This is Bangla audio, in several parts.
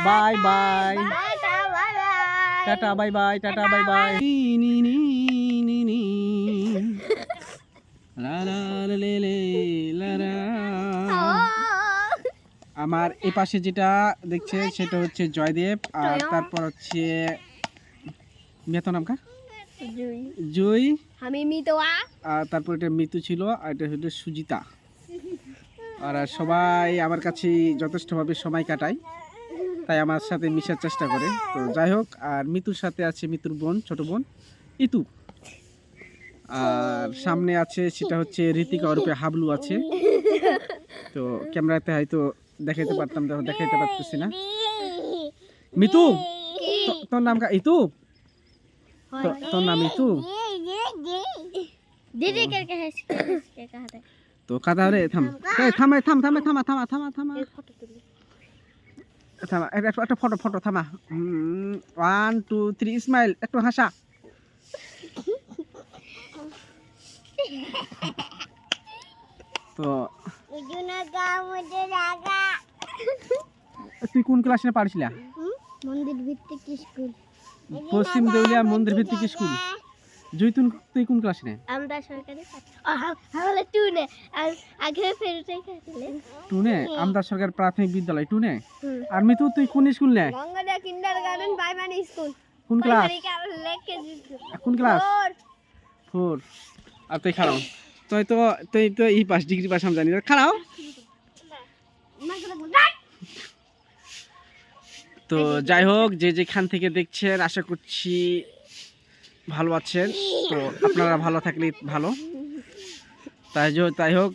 Bye bye, tata bye bye, tata bye bye. আমার এই পাশে যেটা দেখছে সেটা হচ্ছে জয়দেব, আর তারপর হচ্ছে মেয়েতো নাম কা জুই, আমি মিতোয়া, আর তারপর এটা মিতু ছিল, আর এটা হচ্ছে সুজিতা। আর সবাই আমার কাছে যথেষ্টভাবে সময় কাটায়, তাই আমার সাথে মিশার চেষ্টা করে। তো যাই হোক, আর মিতুর সাথে আছে মিতুর বোন, ছোট বোন ইতু, আর সামনে আছে সেটা হচ্ছে ঋতিকা রূপে হাবলু আছে। তো ক্যামেরাতে হয়তো দেখাইতে পারতাম, দেখাইতে পারতেছি না। মিতু, তোর নাম কা ইতু? তোর নাম ইতু? दीदी करके है के कहा था तो कथा रे থাম, এই থামা থাম থামা থামা থামা থামা থামা থামা, একটা ফটো ফটো থামা। 1 2 3 স্মাইল, একটু হাসা। তো তুই কোন ক্লাসে পড়ছিলা? मंदिर ভিত্তিক স্কুল, পশ্চিম দেউলিয়া মন্দির ভিত্তিক স্কুল। জয়তুন, তুই কোন ক্লাসে? আমরা সরকারি হাওলা টুনে আগে ফেরতে খাইলে টুনে আমদা সরকার প্রাথমিক বিদ্যালয় টুনে। আর মিতু, তুই কোন স্কুল নে? Gangadhar kindergarten primary school. কোন ক্লাস? কোন ক্লাস? 4। আর তুই খারাও, তুই তো এই পাস ডিগ্রি পাস আমি জানি, খারাও। তো যাই হোক, যে যেখান থেকে দেখছেন আশা করছি ভালো আছেন। তো আপনারা ভালো থাকলে ভালো। তাই হোক,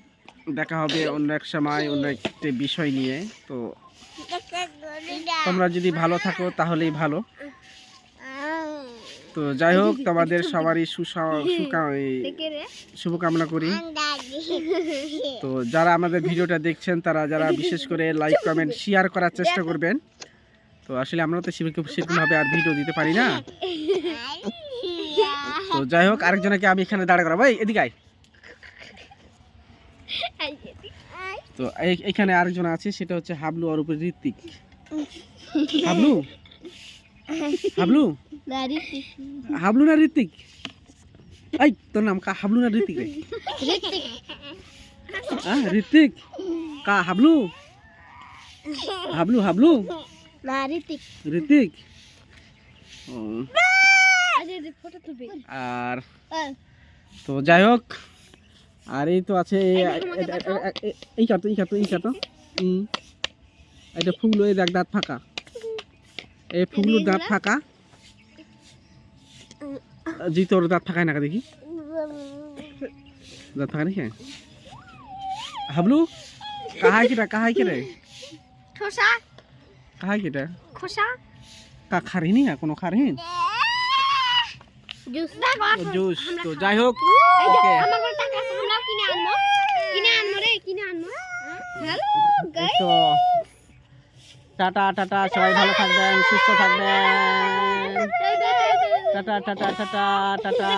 দেখা হবে অন্য এক সময় অন্য একটি বিষয় নিয়ে। তো তোমরা যদি ভালো থাকো তাহলেই ভালো। তো যাই হোক, তোমাদের সবারই শুভকামনা করি। তো যারা আমাদের ভিডিওটা দেখছেন, যারা বিশেষ করে লাইক কমেন্ট শেয়ার করার চেষ্টা করবেন। তো আসলে আমরা তো সেরকমভাবে আর ভিডিও দিতে পারি না। তো যাই হোক, আরেকজনকে আমি এখানে দাঁড়া করাবো, এদিকে আয়। তো এইখানে আরেকজন আছে, সেটা হচ্ছে হাবলু আর উপরে ঋত্বিক। হাবলু হাবলু হাবলু না ঋত্বিক? এই তোর নাম কা? হাবলু না ঋত্বিক রে? ঋত্বিক কা? হাবলু হাবলু হাবলু না ঋতিক ঋত্বিক। আর তো যাই হোক, আর এই তো আছে এই কাটো এটা ফুগলো, এই দেখ দাঁত ফাঁকা, এই ফুগলুর দাঁত ফাঁকা। জি, তোর দাঁত ফাঁকায় না দেখি, দাঁত ফাঁকা নাকি? হাবলু কাহাই কেটে ঠোসা কাহাই কেটে খোসা কা খারিনি কোনো খারিন জুস। তো যাই হোক, ওকে, আমার টাকা আছে, আমরা কিনে আনবো হ্যালো গাইস। তো টাটা টাটা, সবাই ভালো থাকবেন, সুস্থ থাকবেন। Tata tata tata tata.